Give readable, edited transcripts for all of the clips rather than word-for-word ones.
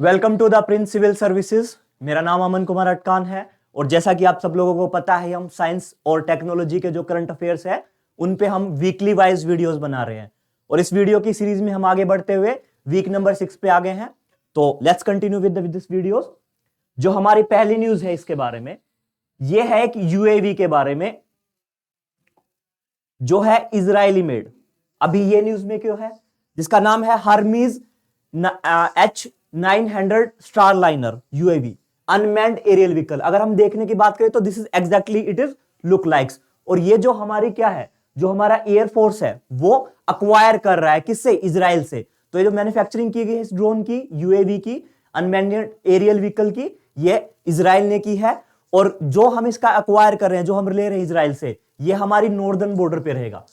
Welcome to the Prince civil services. मेरा नाम अमन कुमार अटकान है और जैसा कि आप सब लोगों को पता है, हम साइंस और टेक्नोलॉजी के जो करंट अफेयर्स है उन पे हम वीकली वाइज वीडियोस बना रहे हैं और इस वीडियो की सीरीज में हम आगे बढ़ते हुए वीक नंबर 6 पे आ गए हैं। तो let's continue with this videos. जो हमारी पहली न्यूज है इसके बारे में, यह है एक यूएवी के बारे में जो है इजरायली मेड। अभी ये न्यूज में क्यों है, जिसका नाम है Hermes H900 Starliner UAV unmanned aerial vehicle. अगर हम देखने की बात करें तो this is exactly it is look likes. और ये जो हमारी क्या है, जो हमारा एयरफोर्स है वो अक्वायर कर रहा है किससे, इजराइल से। तो ये जो मैन्युफैक्चरिंग की गई है इस ड्रोन की, यूएवी की, अनमैन्ड एरियल व्हीकल की, ये इजराइल ने की है। और जो हम इसका अक्वायर कर रहे हैं, जो हम ले रहे हैं इजराइल से, ये हमारी नॉर्दर्न बॉर्डर पे रहेगा।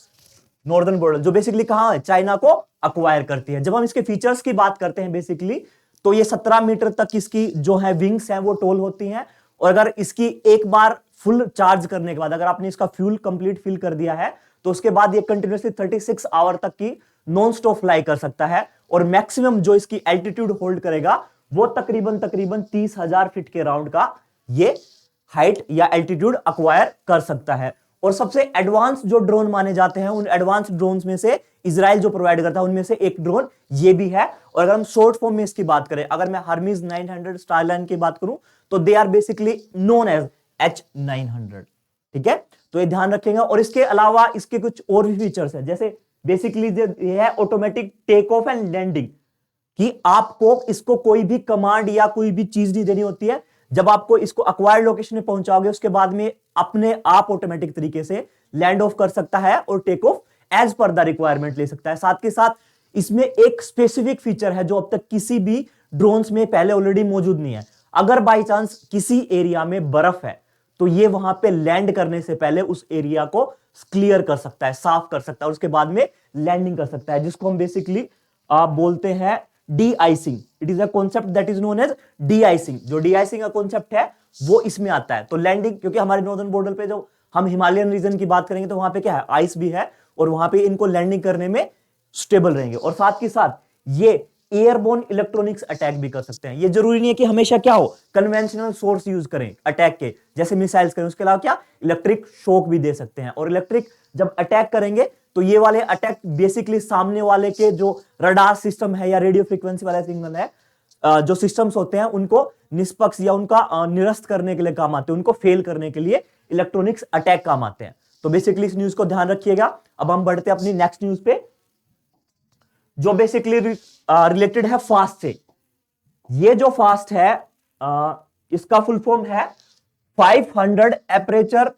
नॉर्दर्न बॉर्डर जो बेसिकली कहां है, चाइना को अक्वायर करती है। जब हम इसके फीचर्स की बात करते हैं बेसिकली, तो ये 17 मीटर तक इसकी जो है विंग्स हैं वो टोल होती हैं। और अगर इसकी एक बार फुल चार्ज करने के बाद, अगर आपने इसका फ्यूल कंप्लीट फिल कर दिया है, तो उसके बाद ये कंटिन्यूसली 36 आवर तक की नॉन स्टॉप फ्लाई कर सकता है। और मैक्सिमम जो इसकी एल्टीट्यूड होल्ड करेगा वो तकरीबन 30,000 फीट के राउंड का ये हाइट या एल्टीट्यूड अक्वायर कर सकता है। और सबसे एडवांस जो ड्रोन माने जाते हैं, उन एडवांस ड्रोन्स में से इजराइल जो प्रोवाइड करता है उनमें से एक ड्रोन ये भी है। और अगर हम शॉर्ट फॉर्म में इसकी बात करें, अगर मैं हर्मीज 900 स्टारलाइन की बात करूं, तो they are basically known as H900। ठीक है, तो ये ध्यान रखेंगे। और इसके अलावा इसके कुछ और भी फीचर्स है, जैसे बेसिकली ये है automatic take off and landing, कि आपको इसको कोई भी कमांड या कोई भी चीज नहीं देनी होती है। जब आपको इसको अक्वायर्ड लोकेशन में पहुंचाओगे, उसके बाद में अपने आप ऑटोमेटिक तरीके से लैंड ऑफ कर सकता है और take off as per the requirement ले सकता है। साथ के साथ इसमें एक स्पेसिफिक फीचर है जो अब तक किसी भी ड्रोन्स में पहले ऑलरेडी मौजूद नहीं है। अगर बाई चांस किसी एरिया में बर्फ है, तो ये वहां पे लैंड करने से पहले उस एरिया को क्लियर कर सकता है, साफ कर सकता है, और उसके बाद में लैंडिंग कर सकता है, जिसको हम बेसिकली बोलते हैं de icing. It is a concept that is known as de icing. जो डी आइसिंग का कॉन्सेप्ट है वो इसमें आता है। तो लैंडिंग, क्योंकि हमारे नॉर्दर्न बॉर्डर पे जो हम हिमालयन रीजन की बात करेंगे, तो वहां पे क्या है, आइस भी है, और वहां पे इनको लैंडिंग करने में स्टेबल रहेंगे। और साथ के साथ ये एयरबोर्न इलेक्ट्रॉनिक्स अटैक भी कर सकते हैं। ये जरूरी नहीं है कि हमेशा क्या हो, कन्वेंशनल सोर्स यूज करें अटैक के, जैसे मिसाइल्स करें। उसके अलावा क्या, इलेक्ट्रिक शॉक भी दे सकते हैं। और इलेक्ट्रिक जब अटैक करेंगे, तो ये वाले अटैक बेसिकली सामने वाले के जो रडार सिस्टम है या रेडियो फ्रीक्वेंसी वाला सिग्नल है, जो सिस्टम्स होते हैं, उनको निष्पक्ष या उनका निरस्त करने के लिए काम आते हैं, उनको फेल करने के लिए इलेक्ट्रॉनिक्स अटैक काम आते हैं। तो बेसिकली इस न्यूज को ध्यान रखिएगा। अब हम बढ़ते हैं अपनी नेक्स्ट न्यूज पे, जो बेसिकली रिलेटेड है फास्ट से। ये जो फास्ट है, इसका फुल फॉर्म है 500 एपरेचर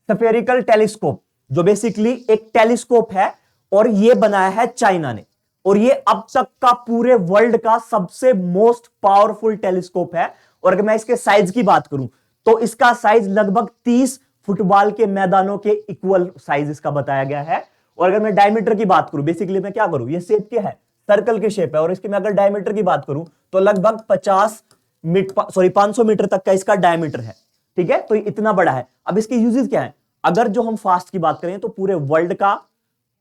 स्फेरिकल टेलीस्कोप, जो बेसिकली एक टेलीस्कोप है और ये बनाया है चाइना ने। और ये अब तक का पूरे वर्ल्ड का सबसे मोस्ट पावरफुल टेलीस्कोप है। और अगर मैं इसके साइज की बात करूं, तो इसका साइज लगभग 30 फुटबॉल के मैदानों के इक्वल साइज इसका बताया गया है। और अगर मैं डायमीटर की बात करूं, बेसिकली मैं क्या करूं, ये शेप क्या है, सर्कल के शेप है, और इसके मैं अगर डायमीटर की बात करूं तो लगभग 500 मीटर तक का इसका डायमीटर है। ठीक है, तो इतना बड़ा है। अब इसके यूजेस क्या है, अगर जो हम फास्ट की बात करें तो पूरे वर्ल्ड का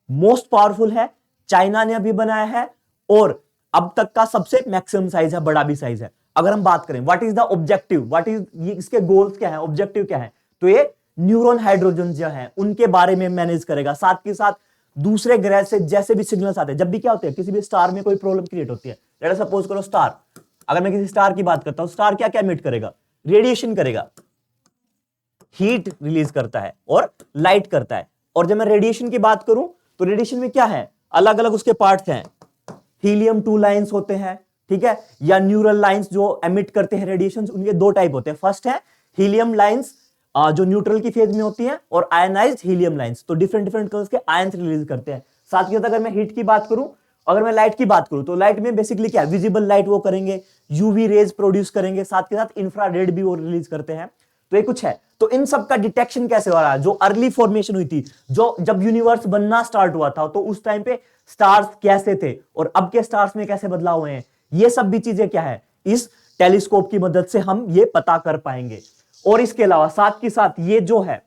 मोस्ट पावरफुल है, चाइना ने अभी बनाया है, और अब तक का सबसे मैक्सिमम साइज है, बड़ा भी साइज है। अगर हम बात करें what is the objective, what is इसके गोल्स क्या है, ऑब्जेक्टिव क्या है, तो ये न्यूरॉन हाइड्रोजन जो है उनके बारे में मैनेज करेगा। साथ के साथ दूसरे ग्रह से जैसे भी सिग्नल्स आते हैं, जब भी क्या होते हैं, किसी भी स्टार में कोई प्रॉब्लम क्रिएट होती है, लेट अस सपोज करो स्टार, अगर मैं किसी स्टार की बात करता हूं, स्टार क्या क्या एमिट करेगा, रेडिएशन करेगा, हीट रिलीज करता है और लाइट करता है। और जब मैं रेडिएशन की बात करूं, तो रेडिएशन में क्या है, अलग अलग उसके पार्ट्स हैं। हीलियम 2 लाइंस होते हैं, ठीक है, या न्यूरल लाइंस जो एमिट करते हैं रेडिएशन, उनके दो टाइप होते हैं। फर्स्ट है हीलियम लाइंस जो न्यूट्रल की फेज में होती है, और आयनाइज्ड हीलियम लाइंस, तो डिफरेंट डिफरेंट कलर्स के आयंस रिलीज करते हैं। साथ ही साथ अगर मैं हीट की बात करूं, अगर मैं लाइट की बात करूं, तो लाइट में बेसिकली क्या, विजिबल लाइट वो करेंगे, यूवी रेज प्रोड्यूस करेंगे, साथ के साथ इंफ्रारेड भी वो रिलीज करते हैं। तो ये कुछ है। तो इन सब का डिटेक्शन कैसे हो रहा है, जो अर्ली फॉर्मेशन हुई थी, जो जब यूनिवर्स बनना स्टार्ट हुआ था, तो उस टाइम पे स्टार्स कैसे थे और अब के स्टार्स में कैसे बदलाव हुए हैं, ये सब भी चीजें क्या है, इस टेलीस्कोप की मदद से हम ये पता कर पाएंगे। और इसके अलावा साथ के साथ ये जो है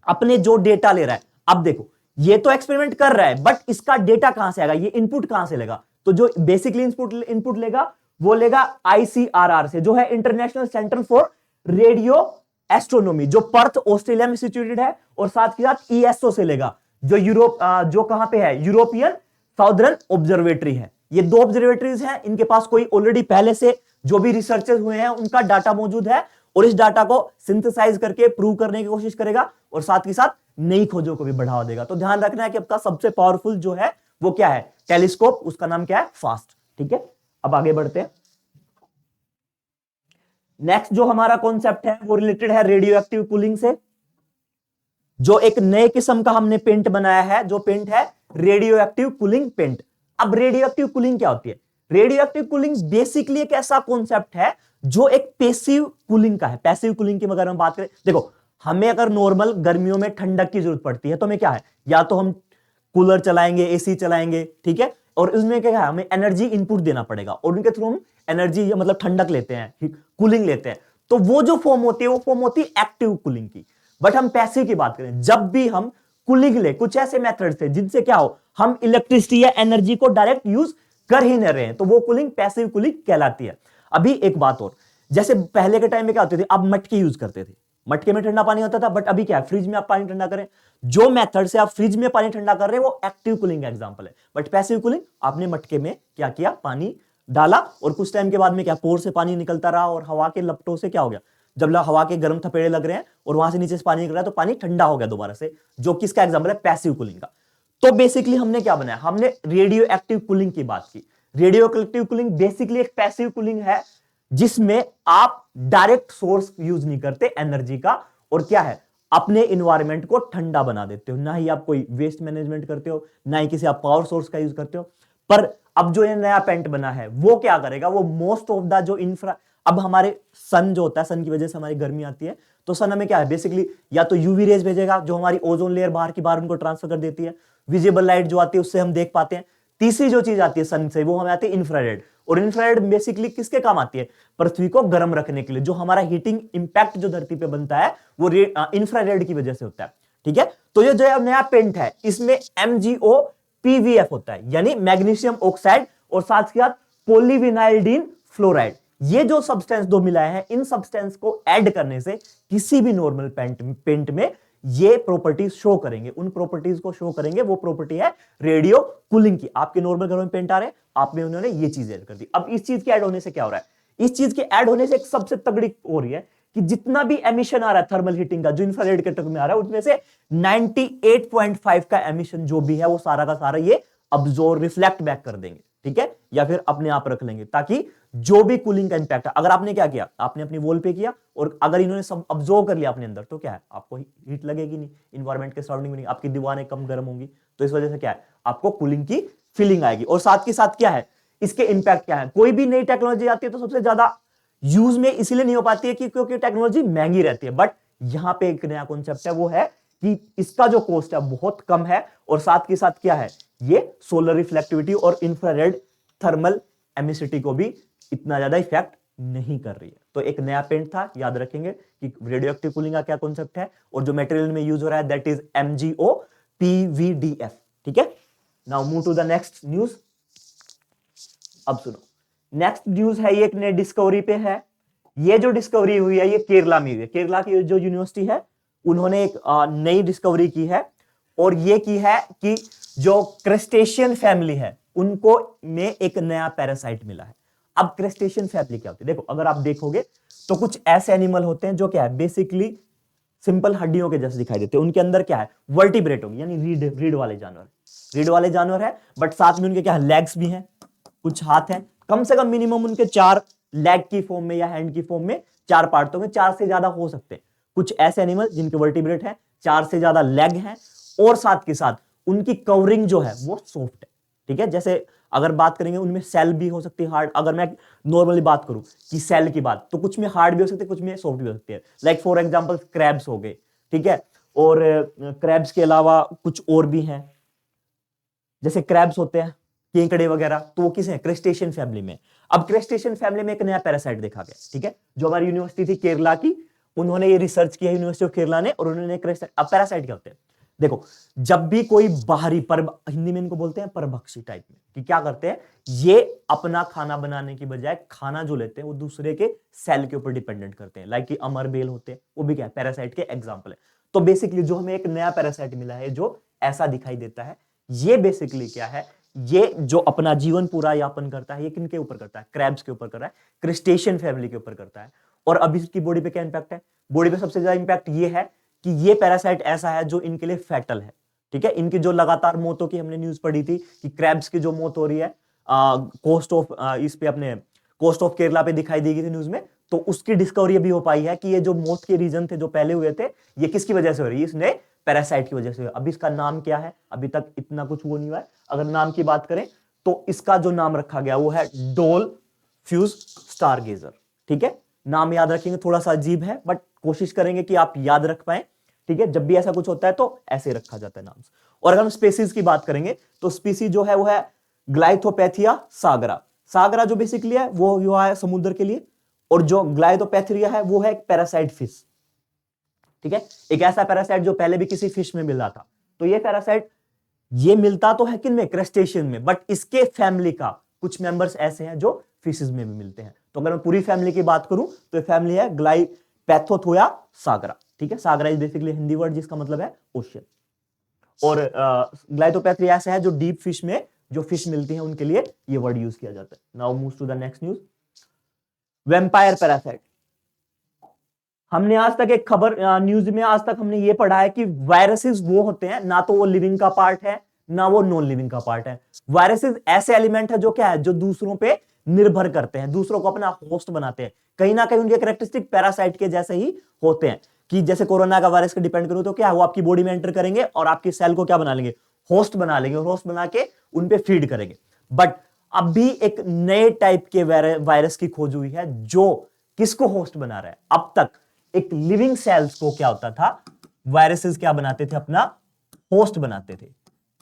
अपने जो डेटा ले रहा है, अब देखो ये तो एक्सपेरिमेंट कर रहा है, बट इसका डेटा कहां से आएगा, ये इनपुट कहां से लेगा, तो जो बेसिकली इनपुट लेगा वो लेगा ICRR से, जो है international centre for radio astronomy, जो पर्थ ऑस्ट्रेलिया में सिचुएटेड है, और साथ ही साथ ESO से लेगा, जो यूरोप जो कहां पे है, यूरोपियन साउदर्न ऑब्जर्वेटरी है। ये दो ऑब्जर्वेटरीज हैं, इनके पास कोई ऑलरेडी पहले से जो भी रिसर्चेस हुए हैं उनका डाटा मौजूद है, और इस डाटा को सिंथेसाइज करके प्रूव करने की कोशिश करेगा, और साथ ही साथ नई खोजों को भी बढ़ावा देगा। तो ध्यान रखना है कि आपका सबसे पावरफुल जो है वो क्या है, टेलीस्कोप, उसका नाम क्या है, फास्ट। ठीक है, अब आगे बढ़ते हैं। नेक्स्ट जो हमारा कॉन्सेप्ट है वो रिलेटेड है रेडियो एक्टिव कूलिंग से। जो एक नए किस्म का हमने पेंट बनाया है, जो पेंट है रेडियो एक्टिव कूलिंग पेंट। अब रेडियो एक्टिव कूलिंग क्या होती है? रेडियो एक्टिव कूलिंग बेसिकली एक ऐसा कॉन्सेप्ट है जो एक पैसिव कूलिंग का है। पैसिव कूलिंग की अगर हम बात करें, देखो हमें अगर नॉर्मल गर्मियों में ठंडक की जरूरत पड़ती है तो हमें क्या है, या तो हम कूलर चलाएंगे, AC चलाएंगे, ठीक है, और इसमें क्या है, हमें एनर्जी इनपुट देना पड़ेगा, और उनके थ्रू हम एनर्जी मतलब ठंडक लेते हैं, कूलिंग लेते हैं। तो वो जो फॉर्म होती है वो फॉर्म होती है एक्टिव कूलिंग की। बट हम पैसिव की बात करें, जब भी हम कूलिंग ले कुछ ऐसे मेथड से जिनसे क्या हो, हम इलेक्ट्रिसिटी या एनर्जी को डायरेक्ट यूज कर ही नहीं रहे हैं, तो वो कूलिंग पैसिव कूलिंग कहलाती है। अभी एक बात और, जैसे पहले के टाइम में क्या होते थे, आप मटके यूज करते थे, मटके में ठंडा पानी होता था, बट अभी क्या है, फ्रिज में आप पानी ठंडा करें। जो मेथड से आप फ्रिज में पानी ठंडा कर रहे हैं वो एक्टिव कूलिंग का एग्जांपल है। बट पैसिव कूलिंग, आपने मटके में क्या किया, पानी डाला, और कुछ टाइम के बाद में क्या, पोर से पानी निकलता रहा, और हवा के लपटों से क्या हो गया, जब हवा के गर्म थपेड़े लग रहे हैं और वहां से नीचे से पानी निकल रहा है तो पानी ठंडा हो गया दोबारा से, जो किसका एग्जांपल है, पैसिव कूलिंग का। तो बेसिकली हमने क्या बनाया, हमने रेडियो एक्टिव कूलिंग की बात की। रेडियो एक्टिव कूलिंग बेसिकली एक पैसिव कूलिंग है, जिसमें आप डायरेक्ट सोर्स यूज नहीं करते एनर्जी का, और क्या है, अपने इन्वायरमेंट को ठंडा बना देते हो। ना ही आप कोई वेस्ट मैनेजमेंट करते हो, ना ही किसी आप पावर सोर्स का यूज करते हो। पर अब जो ये नया पेंट बना है वो क्या करेगा, वो मोस्ट ऑफ द जो इंफ्रा, अब हमारे सन जो होता है, सन की वजह से हमारी गर्मी आती है, तो सन हमें क्या है, बेसिकली या तो यूवी रेज भेजेगा जो हमारी ओजोन लेयर बाहर की बाहर उनको ट्रांसफर कर देती है, विजिबल लाइट जो आती है उससे हम देख पाते हैं। तीसरी जो चीज आती है सन से, वो हमें आती है इंफ्रारेड, और इंफ्रारेड बेसिकली किसके काम आती है, पृथ्वी को गर्म रखने के लिए। जो हमारा हीटिंग इंपैक्ट जो धरती पे बनता है वो इंफ्रारेड की वजह से होता है। ठीक है, तो ये जो नया पेंट है इसमें MgO PVF होता है, यानी मैग्नीशियम ऑक्साइड, और साथ ही साथ पॉलीविनाइल्डिन फ्लोराइड। ये जो सब्सटेंस दो मिलाए हैं, इन सब्सटेंस को ऐड करने से किसी भी नॉर्मल पेंट में ये प्रॉपर्टीज शो करेंगे, उन प्रॉपर्टीज को शो करेंगे। वो प्रॉपर्टी है रेडियो कूलिंग की। आपके नॉर्मल घरों में पेंट आ रहे हैं, आप में उन्होंने ये चीज ऐड कर दी। अब इस चीज के ऐड होने से क्या हो रहा है, इस चीज के ऐड होने से एक सबसे तगड़ी हो रही है कि जितना भी एमिशन आ रहा है थर्मल हीटिंग का, जो इंफ्रारेड के टर्म में आ रहा है, उसमें से 98.5 का एमिशन जो भी है वो सारा का सारा ये अब्जॉर्ब रिफ्लेक्ट बैक कर देंगे। ठीक है, या फिर अपने आप रख लेंगे, ताकि जो भी कूलिंग का इंपैक्ट है, अगर आपने क्या किया, आपने अपनी वॉल पे किया और अगर इन्होंने सब अब्जॉर्ब कर लिया अपने अंदर, तो क्या है, आपको हीट लगेगी नहीं, इन्वायरमेंट के सराउंडिंग में नहीं, आपकी दीवारें कम गर्म होंगी, तो इस वजह से क्या है, आपको कूलिंग की फीलिंग आएगी। और साथ के साथ क्या है, इसके इंपैक्ट क्या है, कोई भी नई टेक्नोलॉजी आती है तो सबसे ज्यादा यूज में इसलिए नहीं हो पाती है क्योंकि टेक्नोलॉजी महंगी रहती है। बट यहां पे एक नया कॉन्सेप्ट है, वो है कि इसका जो कॉस्ट है बहुत कम है, और साथ के साथ क्या है, ये सोलर रिफ्लेक्टिविटी और इंफ्रारेड थर्मल एमिसिटी को भी इतना ज्यादा इफेक्ट नहीं कर रही है। तो एक नया पेंट था, याद रखेंगे कि रेडियो एक्टिव कूलिंग का क्या कॉन्सेप्ट है, और जो मटेरियल में यूज हो रहा है दैट इज MgO PVDF। ठीक है, now move to the next news. अब सुनो, नेक्स्ट न्यूज है, ये एक नई डिस्कवरी पे है। ये जो डिस्कवरी हुई है ये केरला में हुई है। केरला की जो यूनिवर्सिटी है उन्होंने एक नई डिस्कवरी की है, और ये की है कि जो क्रस्टेशियन फैमिली है उनको में एक नया पैरासाइट मिला है। अब क्रस्टेशियन फैमिली क्या होती है, देखो अगर आप देखोगे तो कुछ ऐसे एनिमल होते हैं जो क्या है, बेसिकली सिंपल हड्डियों के जैसे दिखाई देते हैं। उनके अंदर क्या है, वर्टिब्रेट होंगे, यानी रीढ़ वाले जानवर, रीढ़ वाले जानवर है, बट साथ में उनके क्या है, लेग्स भी हैं, कुछ हाथ हैं, कम से कम मिनिमम उनके 4 लेग की फॉर्म में या हैंड की फॉर्म में 4 पार्ट होंगे, 4 से ज्यादा हो सकते हैं। कुछ ऐसे एनिमल जिनके वर्टिब्रेट है, 4 से ज्यादा लेग हैं, और साथ के साथ उनकी कवरिंग जो है वो सॉफ्ट है। ठीक है, जैसे अगर बात करेंगे उनमें सेल भी हो सकती है हार्ड। अगर मैं नॉर्मली बात करूं कि सेल की बात, तो कुछ में हार्ड भी हो सकते हैं, कुछ में सॉफ्ट भी हो सकती है। लाइक फॉर एग्जांपल क्रैब्स हो गए, ठीक है, और क्रैब्स के अलावा कुछ और भी हैं, जैसे क्रैब्स होते हैं, केकड़े वगैरह, तो वो किस है, क्रस्टेशियन फैमिली में। अब क्रस्टेशियन फैमिली में एक नया पैरासाइट देखा गया। ठीक है, जो हमारी यूनिवर्सिटी थी केरला की, उन्होंने ये रिसर्च किया, यूनिवर्सिटी ऑफ केरला ने, और उन्होंने अब पैरासाइट क्या होते हैं, देखो, जब भी कोई बाहरी पर, हिंदी में इनको बोलते हैं परभक्षी टाइप में, कि क्या करते हैं, ये अपना खाना बनाने की बजाय खाना जो लेते हैं वो दूसरे के सेल के ऊपर डिपेंडेंट करते हैं। लाइक कि अमर बेल होते हैं, वो भी क्या है, पैरासाइट के एग्जाम्पल है। तो बेसिकली जो हमें एक नया पैरासाइट मिला है जो ऐसा दिखाई देता है, ये बेसिकली क्या है, ये जो अपना जीवन पूरा यापन करता है, ये किनके ऊपर करता है, क्रैब्स के ऊपर कर रहा है, क्रिस्टेशियन फैमिली के ऊपर करता है। और अभी इसकी बॉडी पे क्या इंपैक्ट है, बॉडी पे सबसे ज्यादा इंपैक्ट ये है कि ये पैरासाइट ऐसा है जो इनके लिए फैटल है। ठीक है, इनकी जो लगातार मौतों की हमने न्यूज पढ़ी थी कि क्रैब्स की जो मौत हो रही है कोस्ट ऑफ इस पे अपने कोस्ट ऑफ केरला पे दिखाई दी गई थी न्यूज में, तो उसकी डिस्कवरी अभी हो पाई है कि ये जो मौत के रीजन थे जो पहले हुए थे, ये किसकी वजह से हो रही है, इसने पैरासाइट की वजह से। अभी इसका नाम क्या है, अभी तक इतना कुछ वो नहीं हुआ है। अगर नाम की बात करें तो इसका जो नाम रखा गया वो है डोल फ्यूज स्टारगेजर। ठीक है, नाम याद रखेंगे, थोड़ा सा अजीब है बट कोशिश करेंगे कि आप याद रख पाए। ठीक है, जब भी ऐसा कुछ होता है तो ऐसे रखा जाता है नाम। और अगर हम स्पेसीज की बात करेंगे तो स्पीसीज जो है वो है ग्लाइथोपैथिया सागरा। सागरा जो बेसिकली है वो युवा है समुद्र के लिए, और जो ग्लाइथोपैथिया है वो है एक पैरासाइट फिश। ठीक है, एक ऐसा पैरासाइट जो पहले भी किसी फिश में मिला था। तो ये पैरासाइट ये मिलता तो है किन में, क्रस्टेशियन में, बट इसके फैमिली का कुछ मेंबर्स ऐसे हैं जो फिशेस में भी मिलते हैं। तो अगर मैं पूरी फैमिली की बात करूं तो ये फैमिली है ग्लाइपैथोथोया सागरा। ठीक है, सागरा इज बेसिकली हिंदी वर्ड जिसका मतलब है ओशियन। और ग्लाइथोपैथिया ऐसा है जो डीप फिश में जो फिश मिलती है उनके लिए ये वर्ड यूज किया जाता है। Now move to the next news, vampire parasite. हमने आज तक एक खबर न्यूज में आज तक हमने ये पढ़ा है कि वायरसेस वो होते हैं, ना तो वो लिविंग का पार्ट है ना वो नॉन लिविंग का पार्ट है। वायरसेस ऐसे एलिमेंट है जो क्या है, जो दूसरों पे निर्भर करते हैं, दूसरों को अपना होस्ट बनाते हैं। कहीं ना कहीं उनके कैरेक्टरिस्टिक पैरासाइट के जैसे ही होते हैं, कि जैसे कोरोना का वायरस का डिपेंड करूं तो क्या है, वो आपकी बॉडी में एंटर करेंगे और आपकी सेल को क्या बना लेंगे, होस्ट बना लेंगे, और होस्ट बना के उन पे फीड करेंगे। बट अभी एक नए टाइप के वायरस की खोज हुई है जो किसको होस्ट बना रहा है। अब तक एक लिविंग सेल्स को क्या होता था, वायरसेस क्या बनाते थे, अपना होस्ट बनाते थे।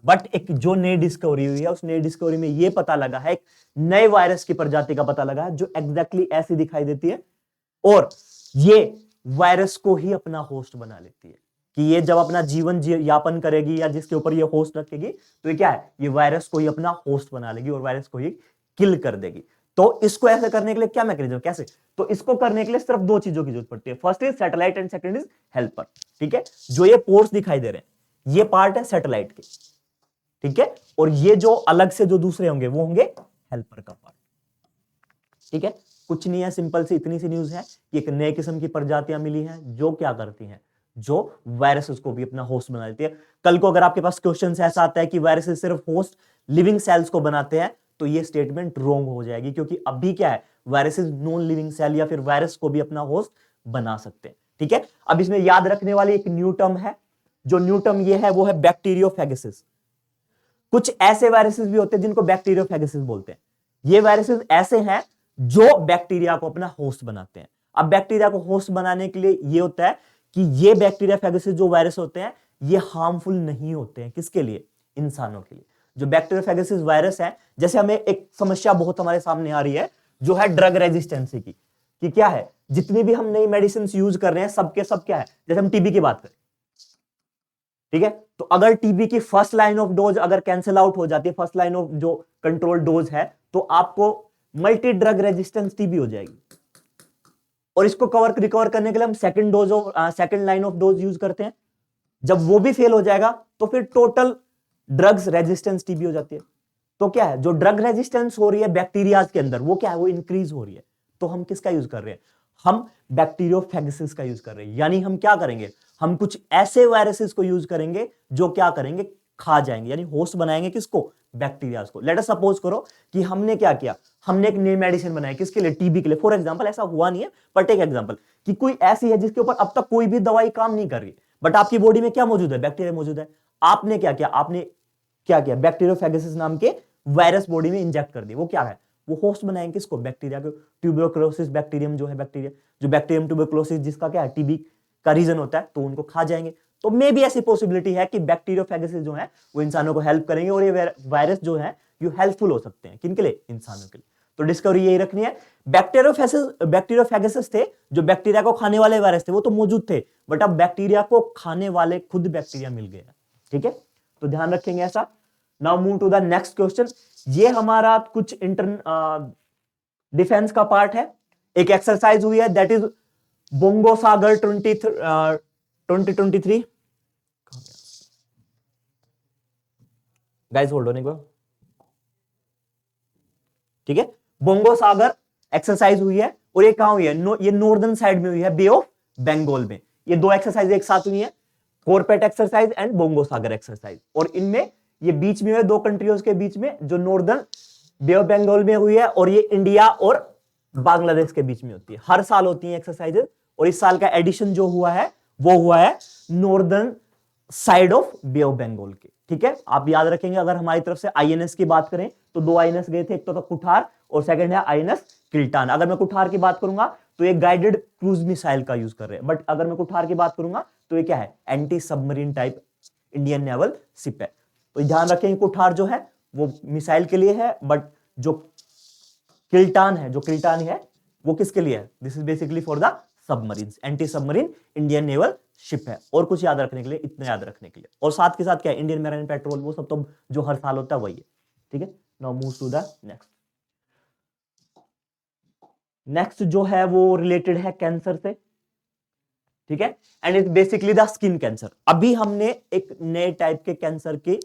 बट एक जो नई डिस्कवरी हुई है, उस नई डिस्कवरी में यह पता लगा है, एक नए वायरस की प्रजाति का पता लगा है जो एग्जैक्टली ऐसी दिखाई देती है, और ये वायरस को ही अपना होस्ट बना लेती है। कि ये जब अपना जीवन यापन करेगी या जिसके ऊपर ये होस्ट रखेगी, तो ये क्या है, ये वायरस को ही अपना होस्ट बना लेगी और वायरस को ही किल कर देगी। तो इसको ऐसे करने के लिए क्या मैकेनिज्म, कैसे, तो इसको करने के लिए सिर्फ दो चीजों की जरूरत पड़ती है। First is satellite and second is helper. ठीक है, जो ये पोर्स दिखाई दे रहे हैं ये पार्ट है सैटेलाइट के। ठीक है, और ये जो अलग से जो दूसरे होंगे वो होंगे हेल्पर का पार्ट। ठीक है, कुछ नहीं है, सिंपल सी इतनी सी न्यूज है कि एक नए किस्म की प्रजातियां मिली हैं जो क्या करती हैं, जो वायरसेस को भी अपना होस्ट बना देती है। कल को अगर आपके पास क्वेश्चन ऐसा आता है कि वायरसेस सिर्फ होस्ट लिविंग सेल्स को बनाते हैं, तो ये स्टेटमेंट रॉन्ग हो जाएगी, क्योंकि अभी क्या है, वायरसेस नॉन लिविंग सेल या फिर वायरस को भी अपना होस्ट बना सकते हैं। ठीक है, अब इसमें याद रखने वाली एक न्यू टर्म है, जो न्यू टर्म ये है वो है बैक्टीरियोफेगेसिस। कुछ ऐसे वायरसेस भी होते हैं जिनको बैक्टीरियोफेगेसिस बोलते हैं। ये वायरसेस ऐसे हैं जो बैक्टीरिया को अपना होस्ट बनाते हैं। अब बैक्टीरिया को होस्ट बनाने के लिए ये होता है कि ये बैक्टीरियोफेगेसिस जो वायरस होते हैं ये हार्मफुल नहीं होते हैं, किसके लिए, इंसानों के लिए। जो बैक्टीरियोफेगेसिस वायरस है, जैसे हमें एक समस्या बहुत हमारे सामने आ रही है जो है ड्रग रेजिस्टेंसी की, कि क्या है, जितनी भी हम नई मेडिसिन यूज कर रहे हैं सबके सब क्या है, जैसे हम टीबी की बात करें, ठीक है, तो अगर टीबी की फर्स्ट लाइन ऑफ डोज अगर कैंसिल आउट हो जाती है, फर्स्ट लाइन ऑफ जो कंट्रोल डोज है, तो आपको मल्टी ड्रग रेजिस्टेंस टीबी हो जाएगी। और इसको रिकवर करने के लिए हम second line of dose use करते हैं। जब वो भी फेल हो जाएगा तो फिर टोटल ड्रग्स रेजिस्टेंस टीबी हो जाती है। तो क्या है, जो ड्रग रेजिस्टेंस हो रही है बैक्टीरिया के अंदर, वो क्या है, वो इंक्रीज हो रही है। तो हम किसका यूज कर रहे हैं, हम बैक्टीरियोफेगेसिस का यूज कर रहे हैं। यानी हम क्या करेंगे, हम कुछ ऐसे वायरसेस को यूज करेंगे जो क्या करेंगे, खा जाएंगे, यानी होस्ट बनाएंगे किसको, बैक्टीरिया को। लेट अस सपोज करो कि हमने क्या किया, हमने एक नई मेडिसिन बनाई किसके लिए, टीबी के लिए। फॉर एग्जांपल, ऐसा हुआ नहीं है बट एक एग्जांपल, कि कोई ऐसी है जिसके ऊपर अब तक कोई भी दवाई काम नहीं कर रही, बट आपकी बॉडी में क्या मौजूद है, बैक्टीरिया मौजूद है। आपने क्या किया, आपने क्या किया, बैक्टीरियोफेगेसिस नाम के वायरस बॉडी में इंजेक्ट कर दिए। वो क्या है, वो होस्ट बनाएंगे किसको, बैक्टीरिया को। ट्यूबरकुलोसिस बैक्टीरियम जो है, बैक्टीरिया जो बैक्टीरियम ट्यूबरकुलोसिस जिसका क्या है, टीबी का रीजन होता है, तो उनको खा जाएंगे। तो मे भी ऐसी पॉसिबिलिटी है कि बैक्टीरियोफेगेसिस जो है वो इंसानों को हेल्प करेंगे, और ये वायरस जो है ये हेल्पफुल हो सकते हैं किनके लिए, इंसानों के लिए। तो डिस्कवरी यही रखनी है। बैक्टीरियोफेगेसिस थे जो बैक्टीरिया को खाने वाले वायरस थे, वो तो मौजूद थे, बट अब बैक्टीरिया को खाने वाले खुद बैक्टीरिया मिल गए। ठीक है, तो ध्यान रखेंगे ऐसा। Now move to the next question. ये हमारा कुछ डिफेंस का पार्ट है। एक एक्सरसाइज हुई है that is bongo Sagar 2023। Guys hold on एक बार, ठीक है। बोंगो सागर एक्सरसाइज हुई है और ये कहां हुई है? ये नॉर्दर्न साइड में हुई है, बे ऑफ बंगाल में। ये दो एक्सरसाइज एक साथ हुई है, CORPAT exercise and Bongo Sagar exercise. और इनमें ये बीच में हुए दो कंट्रियों के बीच में, जो नॉर्दर्न बे ऑफ बंगाल में हुई है, और ये इंडिया और बांग्लादेश के बीच में होती है। हर साल होती है एक्सरसाइजेस, और इस साल का एडिशन जो हुआ है वो हुआ है northern side of Bay of Bengal के। ठीक है, आप याद रखेंगे। अगर हमारी तरफ से आईएनएस की बात करें तो दो आईएनएस गए थे, एक तो था कुठार और सेकंड है आईएनएस किल्टान। अगर मैं कुठार की बात करूंगा तो ये गाइडेड क्रूज मिसाइल का यूज कर रहे हैं, बट अगर मैं कुठार की बात करूंगा तो ये क्या है? Anti submarine type Indian naval ship है। तो ध्यान रखेंगे, कुठार जो है वो मिसाइल के लिए है, बट जो किल्टान है वो किसके लिए है? This is basically for the submarine, anti submarine Indian naval ship है। और कुछ याद रखने के लिए, इतना याद रखने के लिए। और साथ के साथ क्या है? इंडियन मैरीन पेट्रोल, वो सब तो जो हर साल होता है वही है। ठीक है, now move to the next. Next जो है वो रिलेटेड है कैंसर से। ठीक है, and it basically the skin cancer. अभी हमने एक नए टाइप के कैंसर की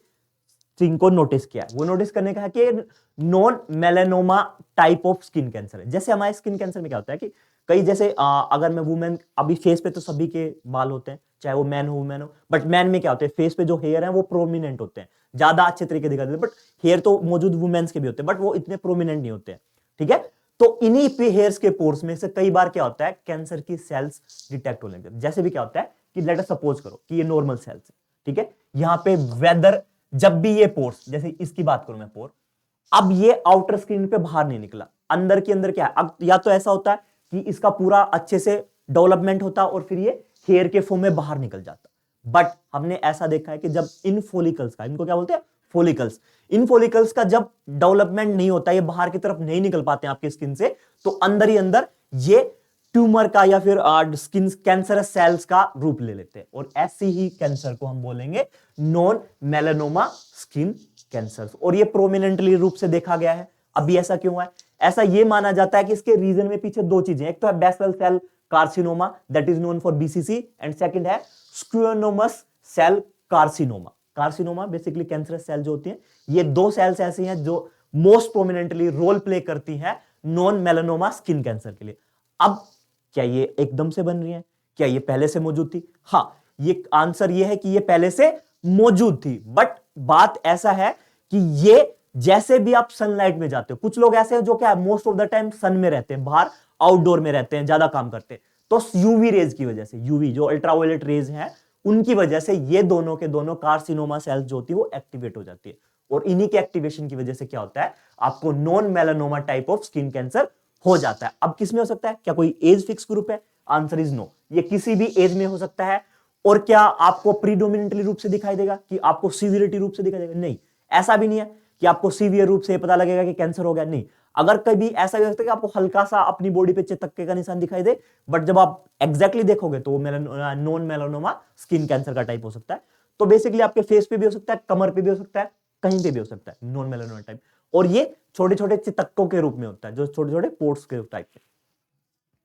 थिंग को नोटिस किया है। वो नोटिस करने का है कि non melanoma type of skin cancer है। जैसे हमारे स्किन कैंसर में क्या होता है कि कई जैसे अगर मैं वुमेन, अभी फेस पे तो सभी के बाल होते हैं, चाहे वो मैन हो वुमेन हो, बट मैन में क्या होता है? फेस पे जो हेयर है वो प्रोमिनेंट होते हैं, ज्यादा अच्छे तरीके दिखाते हैं। बट हेयर तो मौजूद वुमेन्स के भी होते हैं, बट वो इतने प्रोमिनेंट नहीं होते हैं। ठीक है, तो इन्हीं पे हेयर्स के पोर्स में से कई बार क्या होता है? कैंसर की सेल्स डिटेक्ट होने लगते हैं। जैसे भी क्या होता है कि लेट अस सपोज करो कि ये नॉर्मल सेल्स है, ठीक है, यहां पे वेदर, जब भी ये पोर्स, जैसे इसकी बात करूं मैं पोर, अब ये आउटर स्क्रीन पे बाहर नहीं निकला, अंदर के अंदर क्या है? अब या तो ऐसा होता है कि इसका पूरा अच्छे से डेवलपमेंट होता और फिर ये हेयर के फॉर्म में बाहर निकल जाता। बट हमने ऐसा देखा है कि जब इन फोलिकल्स का, इनको क्या बोलते हैं? फोलिकल्स। इन फोलिकल्स का जब डेवलपमेंट नहीं होता, ये बाहर की तरफ नहीं निकल पाते आपकी स्किन से, तो अंदर ही अंदर ये ट्यूमर का या फिर स्किन कैंसरस सेल्स का रूप ले लेते हैं। और ऐसी ही कैंसर को हम बोलेंगे नॉन मेलानोमा स्किन कैंसर। और ये प्रोमिनेंटली रूप से देखा गया है। अभी ऐसा क्यों है? ऐसा ये माना जाता है कि इसके रीजन में पीछे दो चीजें, एक तो है basal cell carcinoma that is known for BCC, and second है squamous cell carcinoma. Carcinoma basically cancerous cell जो होती हैं, ये दो सेल्स ऐसी हैं जो मोस्ट प्रोमिनेंटली रोल प्ले करती हैं नॉन मेलानोमा स्किन कैंसर के लिए। अब क्या ये एकदम से बन रही है? क्या ये पहले से मौजूद थी? हां, ये आंसर ये है कि ये पहले से मौजूद थी, बट बात ऐसा है कि ये जैसे भी आप सनलाइट में जाते हो, कुछ लोग ऐसे हैं जो क्या मोस्ट ऑफ द टाइम सन में रहते हैं, बाहर आउटडोर में रहते हैं, ज्यादा काम करते हैं, तो यूवी रेज की वजह से, यूवी जो अल्ट्रावायलेट रेज हैं, उनकी वजह से ये दोनों के दोनों कार्सिनोमा सेल्स जो होती है वो एक्टिवेट हो जाती है। और इन्हीं के एक्टिवेशन की वजह से क्या होता है? आपको non melanoma type of skin cancer हो जाता है। अब किस में हो सकता है? क्या कोई एज फिक्स ग्रुप है? आंसर इज नो, ये किसी भी एज में हो सकता है। और क्या आपको प्रीडोमिनेंटली रूप से दिखाई देगा कि आपको सीवियरिटी रूप से दिखाई देगा? नहीं, ऐसा भी नहीं है कि आपको सीवियर रूप से पता लगेगा कि कैंसर हो गया। नहीं, अगर कभी ऐसा भी हो सकता है कि आपको हल्का सा अपनी बॉडी पे चेतक्के का निशान दिखाई दे, बट जब आप एग्जैक्टली देखोगे तो वो नॉन मेलानोमा स्किन कैंसर का टाइप हो सकता है। तो बेसिकली आपके फेस पे भी हो सकता है, कमर पे भी हो सकता है, कहीं पे भी हो सकता है नॉन मेलानोमा टाइप। और ये छोटे छोटे चितक्कों के रूप में होता है, जो छोटे छोटे पोर्स के टाइप के।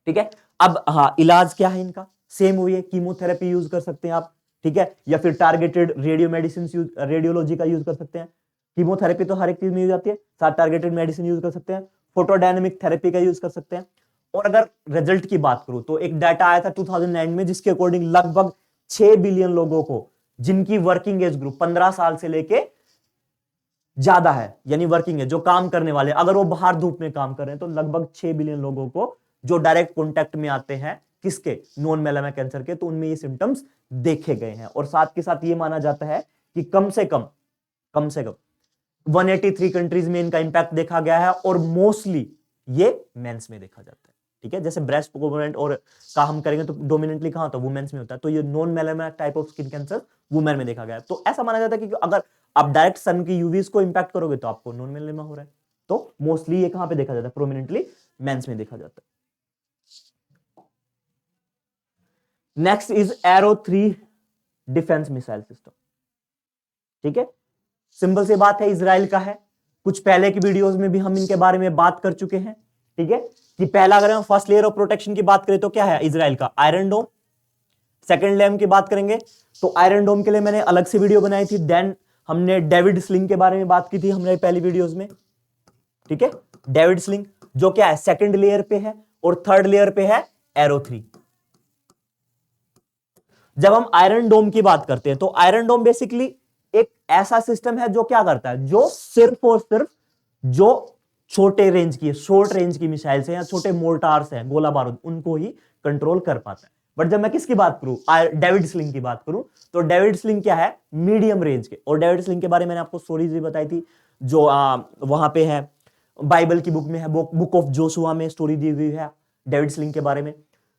ठीक है, अब हाँ, इलाज क्या है इनका? सेम हुई है, कीमोथेरेपी यूज कर सकते हैं आप, ठीक है, या फिर targeted radio medicine use, radiology का यूज कर सकते हैं। कीमोथेरेपी तो हर एक चीज में यूज आती है, साथ टारगेटेड मेडिसिन यूज कर सकते हैं, फोटोडायनेमिक थेरेपी का यूज कर सकते हैं। और अगर रिजल्ट की बात करूं तो एक डाटा आया था 2009 में, जिसके अकॉर्डिंग लगभग 6 बिलियन लोगों को, जिनकी वर्किंग एज ग्रुप 15 साल से लेके ज्यादा है, यानी वर्किंग है, जो काम करने वाले, अगर वो बाहर धूप में काम कर रहे हैं, तो लगभग 6 बिलियन लोगों को जो डायरेक्ट कॉन्टेक्ट में आते हैं किसके? नॉन मेलानोमा कैंसर के, तो उनमें ये सिम्टम्स देखे गए हैं। और साथ के साथ ये माना जाता है कि कम से कम 183 कंट्रीज में इनका इंपैक्ट देखा गया है, और मोस्टली ये मेंस में देखा जाता है। ठीक है, जैसे ब्रेस्ट कंपोनेंट और का हम करेंगे तो डोमिनेंटली कहां होता है? वुमेन्स में होता है। तो ये non melanoma type of skin cancer women में देखा गया है। तो ऐसा माना जाता है कि अगर आप डायरेक्ट सन की यूवीज को इंपैक्ट करोगे तो आपको नॉन मेलानोमा हो रहा है। तो मोस्टली ये कहां पे देखा जाता है? प्रोमिनेंटली मेंस में देखा जाता है। Next is arrow 3 defence missile system. ठीक है, सिंपल सी बात है, इजराइल का है। कुछ पहले की वीडियोस में भी हम इनके बारे में बात कर चुके हैं। ठीक है, कि पहला अगर हम फर्स्ट लेयर ऑफ प्रोटेक्शन की बात करें तो क्या है इजराइल का, आयरन डोम। सेकंड लेयर की बात करेंगे तो आयरन डोम के लिए मैंने अलग से वीडियो बनाई थी। देन हमने डेविड स्लिंग के बारे में बात की थी हमने पहली वीडियोस में। ठीक है, डेविड स्लिंग जो क्या है सेकंड लेयर पे है, और थर्ड लेयर पे है एरो 3। जब हम आयरन डोम की बात करते हैं तो आयरन डोम बेसिकली एक ऐसा सिस्टम है जो क्या करता है, जो सिर्फ और सिर्फ जो छोटे रेंज की शॉर्ट रेंज की मिसाइल्स हैं या छोटे मोर्टार्स हैं, गोला बारूद, उनको ही कंट्रोल कर पाता है। बट जब मैं किसकी बात करूं, डेविड स्लिंग की बात करूं, तो डेविड स्लिंग क्या है मीडियम रेंज के। और डेविड स्लिंग के बारे में मैंने आपको स्टोरीज भी बताई थी, जो वहां पे है बाइबल की बुक में है, बुक ऑफ जोशुआ में स्टोरी दी हुई है डेविड स्लिंग के बारे में।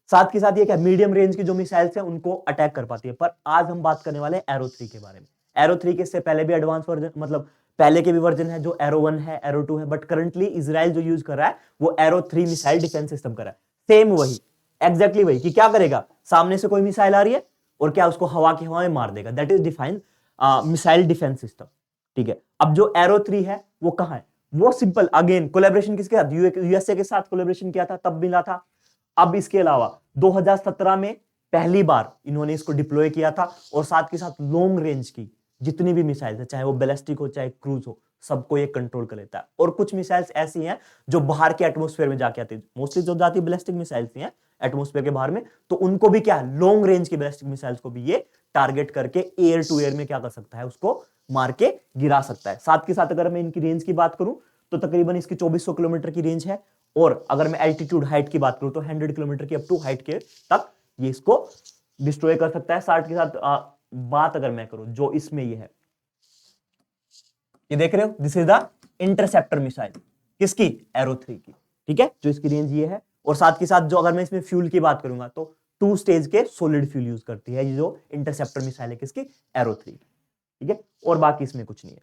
साथ के साथ ये क्या मीडियम रेंज की जो मिसाइल्स हैं उनको अटैक कर पाती है। पर आज हम बात करने वाले हैं एरो 3 के बारे में। एरो 3 के इससे पहले भी एडवांस वर्जन, मतलब पहले के भी वर्जन है, जो एरो 1 है, एरो 2 है, बट करंटली इजराइल जो यूज कर रहा है वो एरो 3 मिसाइल डिफेंस सिस्टम कर रहा है। सेम वही, एग्जैक्टली वही, कि क्या करेगा, सामने से कोई मिसाइल आ रही है और क्या उसको हवा की हवा में मार देगा। That is defined missile defence system. ठीक है, अब जो एरो 3 है वो कहां है, वो सिंपल अगेन कोलैबोरेशन किसके साथ, यूएसए के साथ कोलैबोरेशन किया था, तब मिला था। अब इसके अलावा 2017 में पहली बार इन्होंने इसको डिप्लॉय किया था, और साथ के साथ लॉन्ग रेंज की जितनी भी मिसाइल्स है, चाहे वो बैलिस्टिक हो चाहे क्रूज हो, सबको ये कंट्रोल कर लेता है। और कुछ मिसाइल्स ऐसी हैं जो बाहर के एटमॉस्फेयर में जाके आती है, मोस्टली जो जाती है बैलिस्टिक मिसाइल्स ही हैं एटमॉस्फेयर के बाहर में, तो उनको भी क्या है लॉन्ग रेंज की बैलिस्टिक मिसाइल्स को भी ये टारगेट करके एयर टू एयर में क्या कर सकता है, उसको मार के गिरा सकता है। साथ के साथ अगर मैं इनकी रेंज की बात करूं तो तकरीबन इसकी 2400 किलोमीटर की रेंज है, और अगर मैं एल्टीट्यूड हाइट की बात करूं तो 100 किलोमीटर की अप टू हाइट के तक ये इसको डिस्ट्रॉय कर सकता है। साथ के साथ बात अगर मैं करूं जो इसमें ये है, ये देख रहे हो, this is the interceptor missile, किसकी, एरो 3 की। ठीक है, जो इसकी रेंज ये है। और साथ के साथ जो अगर मैं इसमें फ्यूल की बात करूंगा तो 2 स्टेज के सॉलिड फ्यूल यूज करती है ये जो इंटरसेप्टर मिसाइल है, किसकी, एरो 3। ठीक है, और बाकी इसमें कुछ नहीं है,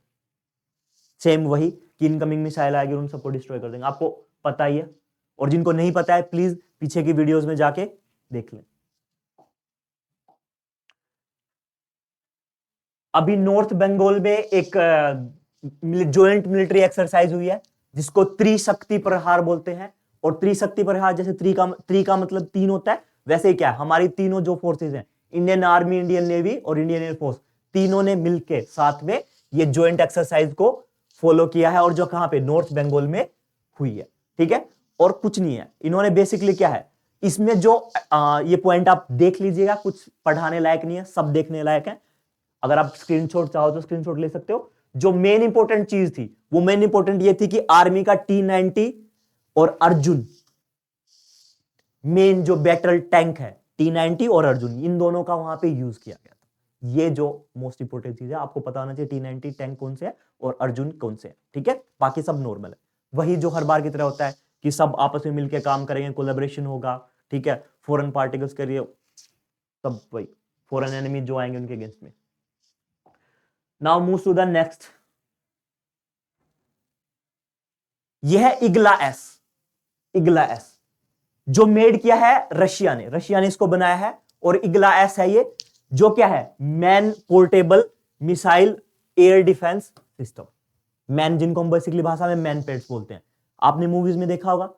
सेम वही कि इनकमिंग मिसाइल आएगी और उन सबको डिस्ट्रॉय कर देंगे, आपको पता ही है। और जिनको नहीं पता है प्लीज पीछे की वीडियोस में जाके देख लें। अभी नॉर्थ बंगाल में एक जॉइंट मिलिट्री एक्सरसाइज हुई है जिसको त्रिशक्ति प्रहार बोलते हैं। और त्रिशक्ति प्रहार, जैसे त्रि का मतलब 3 होता है, वैसे ही क्या हमारी तीनों जो फोर्सेज हैं, इंडियन आर्मी, इंडियन नेवी और इंडियन एयरफोर्स, तीनों ने मिलकर साथ में ये जॉइंट एक्सरसाइज को फॉलो किया है, और जो कहां पे, नॉर्थ बंगाल में हुई है। ठीक है, और कुछ नहीं है, इन्होंने बेसिकली क्या है इसमें जो ये पॉइंट आप देख लीजिएगा, कुछ पढ़ाने लायक नहीं है, सब देखने लायक है। अगर आप स्क्रीनशॉट चाहो तो स्क्रीनशॉट ले सकते हो। जो मेन इंपॉर्टेंट चीज थी, वो मेन इंपॉर्टेंट ये थी कि आर्मी का T90 और अर्जुन, मेन जो बैटल टैंक है T90 और अर्जुन, इन दोनों का वहां पे यूज किया गया था। ये जो मोस्ट इंपॉर्टेंट चीज है, आपको पता होना चाहिए T90 टैंक कौन से है और अर्जुन कौन से है। ठीक है, बाकी सब नॉर्मल है, वही जो हर बार की तरह होता है कि सब आपस में मिलकर काम करेंगे, कोलैबोरेशन होगा। ठीक है, फॉरेन पार्टिकल्स के लिए सब वही फॉरेन एनिमी जो आएंगे उनके अगेंस्ट में। Now move to the next, यह है इग्ला एस। इग्ला एस जो मेड किया है रशिया ने इसको बनाया है। और इग्ला एस है ये, जो क्या है, man portable missile air defence system. Man, जिनको हम बेसिकली भाषा में मैन पेट्स बोलते हैं, आपने मूवीज में देखा होगा,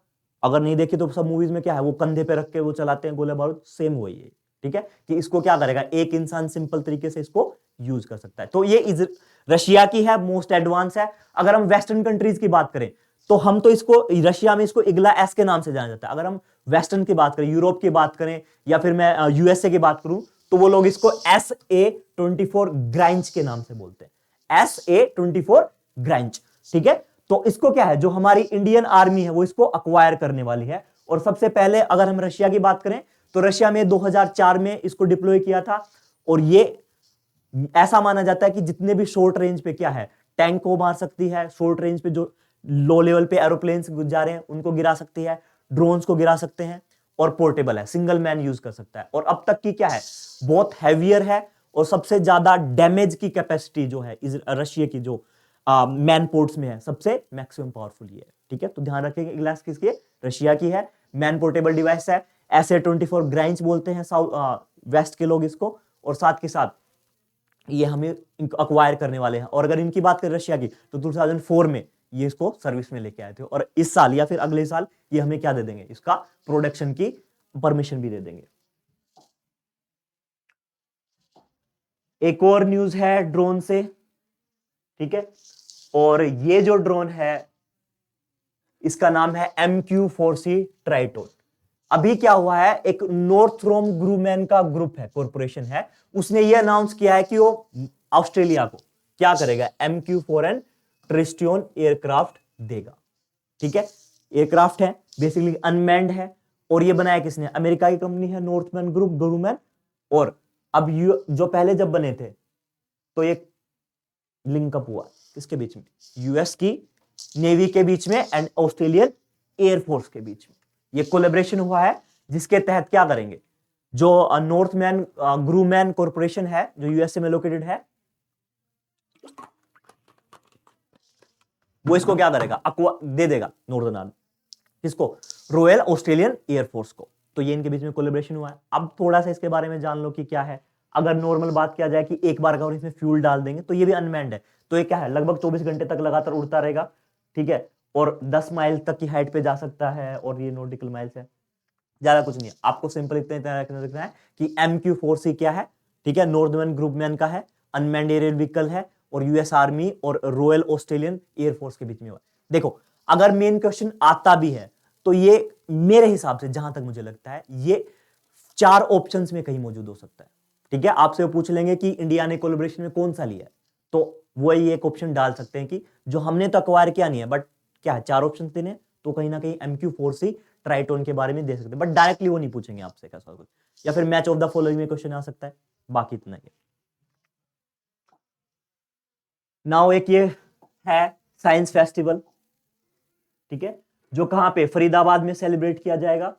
अगर नहीं देखे तो सब मूवीज में क्या है, वो कंधे पे रख के वो चलाते हैं गोला बारूद, सेम वही है। ठीक है, कि इसको क्या करेगा, एक इंसान सिंपल तरीके से इसको यूज कर सकता है। तो ये रशिया की है, मोस्ट एडवांस है। अगर हम वेस्टर्न कंट्रीज की बात करें तो हम तो इसको रशिया में इसको इग्ला एस के नाम से जाना जाता है। अगर हम वेस्टर्न की बात करें, यूरोप की बात करें, या फिर मैं यूएसए की बात करूं, तो वो लोग इसको SA-24 ग्राइंच के नाम से बोलते हैं, SA-24 ग्राइंच। ठीक है, तो इसको क्या है, जो हमारी इंडियन आर्मी है वो इसको अक्वायर करने वाली है। और सबसे पहले अगर हम रशिया की बात करें तो रशिया में 2004 में इसको डिप्लॉय किया था। और ये ऐसा माना जाता है कि जितने भी शॉर्ट रेंज पे क्या है, टैंक को मार सकती है, शॉर्ट रेंज पे जो लो लेवल पे एरोप्लेन्स जा रहे हैं उनको गिरा सकती है, ड्रोन्स को गिरा सकते हैं, और पोर्टेबल है, सिंगल मैन यूज कर सकता है। और अब तक की क्या है, बहुत हैवियर है, और सबसे ज्यादा डैमेज की कैपेसिटी जो है रशिया की जो मैन पोर्ट्स में है, सबसे मैक्सिमम पावरफुल ये है। ठीक है, तो ध्यान रखेंगे, ग्लास किसकी है, रशिया की है, मैन पोर्टेबल डिवाइस है, SA-24 ग्राइंच बोलते हैं वेस्ट के लोग इसको। और साथ के साथ ये हमें अक्वायर करने वाले हैं। और अगर इनकी बात करें रशिया की, तो 2004 में ये इसको सर्विस में लेके आए थे, और इस साल या फिर अगले साल ये हमें क्या दे देंगे, इसका प्रोडक्शन की परमिशन भी दे देंगे। एक और न्यूज है ड्रोन से, ठीक है, और ये जो ड्रोन है इसका नाम है MQ-4C ट्राइटोन। अभी क्या हुआ है, एक नॉर्थरोम ग्रूमैन का ग्रुप है, कॉर्पोरेशन है, उसने ये अनाउंस किया है कि वो ऑस्ट्रेलिया को क्या करेगा, MQ-4N ट्रिस्टियन एयरक्राफ्ट देगा। ठीक है, एयरक्राफ्ट है, बेसिकली अनमैन्ड है, और ये बनाया किसने, अमेरिका की कंपनी है नॉर्थमैन ग्रूमैन। और अब जो पहले जब बने थे तो एक लिंकअप हुआ किसके बीच में, यूएस की नेवी के बीच में एंड ऑस्ट्रेलियन एयरफोर्स के बीच में ये कोलैबोरेशन हुआ है, जिसके तहत क्या करेंगे, जो नॉर्थमैन ग्रूमैन कॉर्पोरेशन है जो यूएसए में लोकेटेड है, वो इसको क्या करेगा, दे देगा नॉर्दर्न आर्मी, किसको, रॉयल ऑस्ट्रेलियन एयरफोर्स को। तो ये इनके बीच में कोलैबोरेशन हुआ है। अब थोड़ा सा इसके बारे में जान लो कि क्या है। अगर नॉर्मल बात किया जाए कि एक बार का और इसमें फ्यूल डाल देंगे, तो ये भी अनमैन्ड है, तो ये क्या है, लगभग 24 घंटे तक लगातार उड़ता रहेगा, ठीक है, और 10 माइल तक की हाइट पे जा सकता है, और ये नॉटिकल माइल्स है, ज्यादा कुछ नहीं है। आपको सिंपल इतना रखना है कि MQ-4C क्या है, ठीक है, नॉर्थमैन ग्रूमैन का है, अनमैन्ड एरियल व्हीकल है, और यूएस आर्मी और रॉयल ऑस्ट्रेलियन एयरफोर्स के बीच में हुआ। देखो, अगर मेन क्वेश्चन आता भी है तो ये मेरे हिसाब से जहां तक मुझे लगता है ये 4 ऑप्शंस में कहीं मौजूद हो सकता है। ठीक है, आपसे वो पूछ लेंगे कि इंडिया ने कोलैबोरेशन में कौन सा लिया है, तो वो ये एक ऑप्शन डाल सकते हैं कि जो हमने तो अक्वायर किया नहीं है, बट क्या है 4 ऑप्शन देने, तो कहीं ना कहीं MQ-4C ट्राइटोन के बारे में दे सकते हैं, बट डायरेक्टली वो नहीं पूछेंगे आपसे कैसा कुछ, या फिर मैच ऑफ द फॉलोइंग में क्वेश्चन आ सकता है, बाकी इतना ही। नाउ एक ये है साइंस फेस्टिवल, ठीक है, जो कहां पे, फरीदाबाद में सेलिब्रेट किया जाएगा,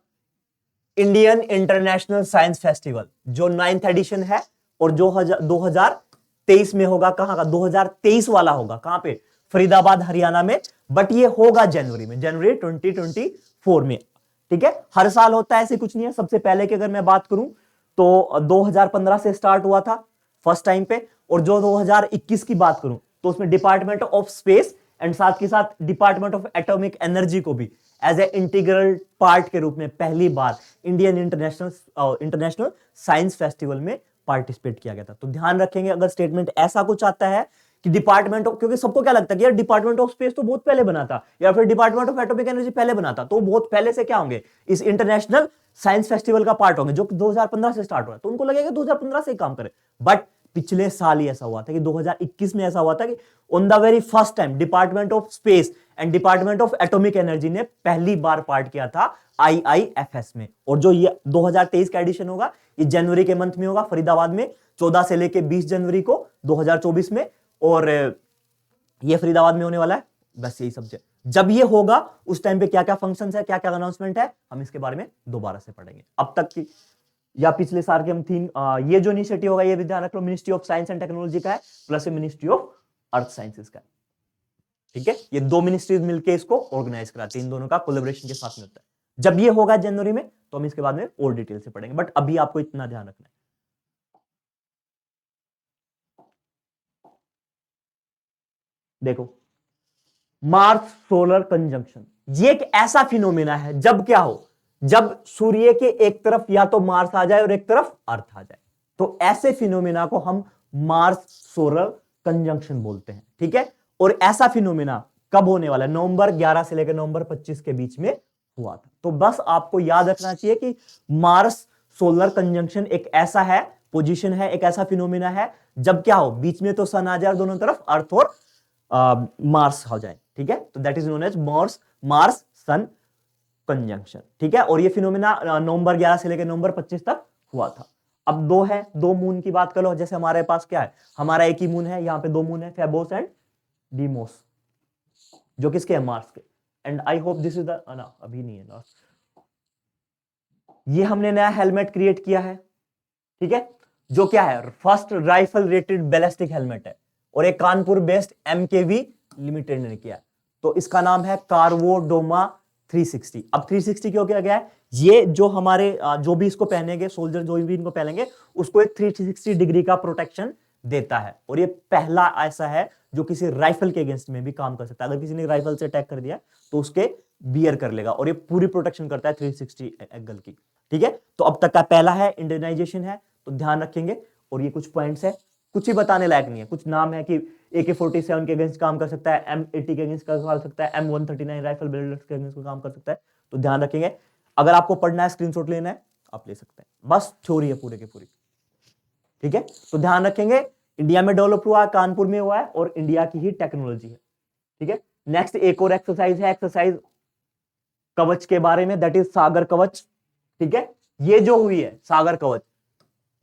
इंडियन इंटरनेशनल साइंस फेस्टिवल, जो 9th एडिशन है, और जो 2023 में होगा, कहां का, 2023 वाला होगा, कहां पे, फरीदाबाद हरियाणा में, बट ये होगा जनवरी में, जनवरी 2024 में। ठीक है, हर साल होता है, ऐसे कुछ नहीं है। सबसे पहले की अगर मैं बात करूं तो 2015 से स्टार्ट हुआ था फर्स्ट टाइम पे, और जो 2021 की बात करूं तो उसमें डिपार्टमेंट ऑफ स्पेस एंड साथ के साथ डिपार्टमेंट ऑफ एटॉमिक एनर्जी को भी एज ए इंटीग्रल पार्ट के रूप में पहली बार इंडियन इंटरनेशनल साइंस फेस्टिवल में पार्टिसिपेट किया गया था। तो ध्यान रखेंगे अगर स्टेटमेंट ऐसा कुछ आता है कि डिपार्टमेंट ऑफ, क्योंकि सबको क्या लगता है कि यार डिपार्टमेंट ऑफ स्पेस तो बहुत पहले बना था, या फिर डिपार्टमेंट ऑफ एटॉमिक एनर्जी पहले बना था, तो बहुत पहले से क्या होंगे, इस इंटरनेशनल साइंस फेस्टिवल का पार्ट होंगे, जो 2015 से स्टार्ट हुआ, तो उनको लगेगा 2015 से ही काम करे। बट पिछले साल ही ऐसा हुआ था कि 2021 में ऐसा हुआ था कि on the very first time department of space and department of atomic energy ने पहली बार पार्ट किया था IIFS में। और जो ये 2023 का एडिशन होगा, ये जनवरी के मंथ में होगा, फरीदाबाद में 14 से लेके 20 जनवरी को 2024 में, और ये फरीदाबाद में होने वाला है। बस यही सब जब ये होगा उस टाइम पे क्या क्या फंक्शंस है, क्या क्या अनाउंसमेंट है, हम इसके बारे में दोबारा से पढ़ेंगे। अब तक की या पिछले साल के हम थीम, ये जो इनिशिएटिव होगा ये भी ध्यान रख लो, ministry of science and technology का है, plus ministry of earth sciences का है। ठीक है, ये 2 मिनिस्ट्रीज मिलकर इसको ऑर्गेनाइज कराती है, इन दोनों का कोलैबोरेशन के साथ में होता है। जब ये होगा जनवरी में तो हम इसके बाद में और डिटेल से पढ़ेंगे, बट अभी आपको इतना ध्यान रखना है। देखो, मार्स सोलर कंजंक्शन, ये एक ऐसा फिनोमेना है जब क्या हो, जब सूर्य के एक तरफ या तो मार्स आ जाए और एक तरफ अर्थ आ जाए, तो ऐसे फिनोमेना को हम मार्स सोलर कंजंक्शन बोलते हैं। ठीक है, और ऐसा फिनोमेना कब होने वाला है, नवंबर 11 से लेकर नवंबर 25 के बीच में हुआ था। तो बस आपको याद रखना चाहिए कि मार्स सोलर कंजंक्शन एक ऐसा है, पोजीशन है, एक ऐसा फिनोमेना है जब क्या हो, बीच में तो सन आ जाए, दोनों तरफ अर्थ और मार्स हो जाए। ठीक है, तो that is known as Mars sun conjunction. ठीक है, और ये फिनोमेना नवंबर 11 से लेकर नवंबर 25 तक हुआ था। अब दो मून की बात कर लो, जैसे हमारे पास क्या है, हमारा एक ही मून है, यहां पे 2 मून है, फेबोस एंड डीमोस, जो किसके है, मार्स के। And I hope this is the, ना अभी नहीं है ना, ये हमने नया हेलमेट क्रिएट किया है। ठीक है, जो क्या है, first rifle rated ballistic helmet है, और एक कानपुर बेस्ड MKV लिमिटेड ने किया। तो इसका नाम है कार्वोडोमा 360। अब 360 क्यों किया गया है, ये जो हमारे जो भी इसको पहनेंगे सोल्जर, जो भी इनको पहनेंगे उसको एक 360 डिग्री का प्रोटेक्शन देता है, और ये पहला ऐसा है जो किसी राइफल के अगेंस्ट में भी काम कर सकता है। अगर किसी ने राइफल से अटैक कर दिया तो उसके बियर कर लेगा, और ये पूरी प्रोटेक्शन करता है 360 एंगल की। ठीक है, तो अब तक का पहला है इंडियनाइजेशन है, तो ध्यान रखेंगे। और ये कुछ पॉइंट्स है, कुछ ही बताने लायक नहीं है, कुछ नाम है कि AK-47 के अगेंस्ट काम कर सकता है, M80 के अगेंस्ट काम कर सकता है, M139 राइफल बेल्ट के अगेंस्ट काम कर सकता है। तो ध्यान रखेंगे, अगर आपको पढ़ना है, स्क्रीनशॉट लेना है, आप ले सकते हैं, बस थ्योरी है पूरे की पूरी। ठीक है, तो ध्यान रखेंगे, इंडिया में डेवलप हुआ है, कानपुर में हुआ है, और इंडिया की ही टेक्नोलॉजी है। ठीक है, नेक्स्ट एक और एक्सरसाइज है, एक्सरसाइज कवच के बारे में, दैट इज सागर कवच। ठीक है, ये जो हुई है सागर कवच,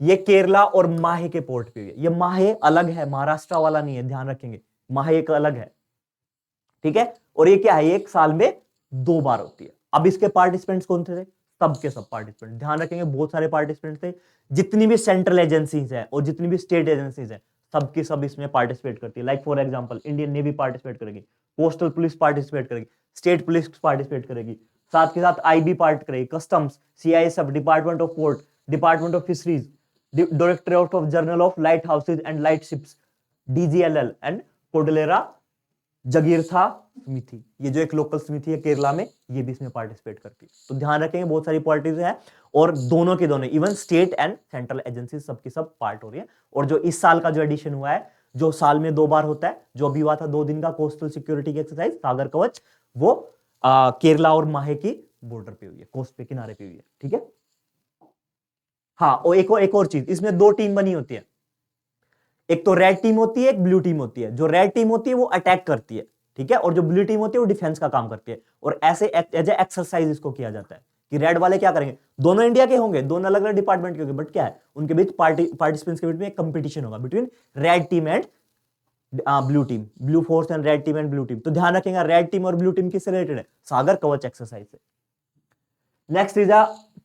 ये केरला और माहे के पोर्ट पे हुई है। ये माहे अलग है, महाराष्ट्र वाला नहीं है, ध्यान रखेंगे, माहे एक अलग है। ठीक है, और ये क्या है, एक साल में 2 बार होती है। अब इसके पार्टिसिपेंट्स कौन थे? सब के सब पार्टिसिपेंट, ध्यान रखेंगे, बहुत सारे पार्टिसिपेंट थे। जितनी भी सेंट्रल एजेंसीज है और जितनी भी स्टेट एजेंसीज है, सबकी सब इसमें पार्टिसिपेट करती है। Like for example, Indian navy participate करेगी, कोस्टल पुलिस पार्टिसिपेट करेगी, स्टेट पुलिस पार्टिसिपेट करेगी, साथ के साथ IB पार्ट करेगी, customs, CISF, department of port, department of fisheries, directorate of general of lighthouses and light ships, DGLL and कोडलेरा जगीरथा समिति, ये जो एक लोकल समिति है केरला में, ये भी इसमें पार्टिसिपेट करती है। तो ध्यान रखेंगे, बहुत सारी पार्टीज हैं, और दोनों के दोनों, even state and central agency सबकी सब पार्ट हो रही है। और जो इस साल का जो एडिशन हुआ है, जो साल में 2 बार होता है, जो अभी हुआ था 2 दिन का कोस्टल सिक्योरिटी की एक्सरसाइज सागर कवच, वो केरला और माहे की बॉर्डर पे हुई है, कोस्ट पे किनारे पे हुई है। ठीक है, हाँ, और एक और चीज, इसमें 2 टीम बनी होती है, एक तो रेड टीम होती है, एक ब्लू टीम होती है। जो रेड टीम होती है वो अटैक करती है, ठीक है, और जो ब्लू टीम होती है वो डिफेंस का काम करती है। और ऐसे एज ए एक्सरसाइज इसको किया जाता है कि रेड वाले क्या करेंगे, दोनों इंडिया के होंगे, दोनों अलग अलग डिपार्टमेंट के होंगे, बट क्या है, उनके बीच पार्टिसिपेंट्स के बीच में एक कंपटीशन होगा between red team and blue team, blue force and red team and blue team. तो ध्यान रखेंगे, रेड टीम और ब्लू टीम किससे रिलेटेड है? सागर कवच एक्सरसाइज से। Next is a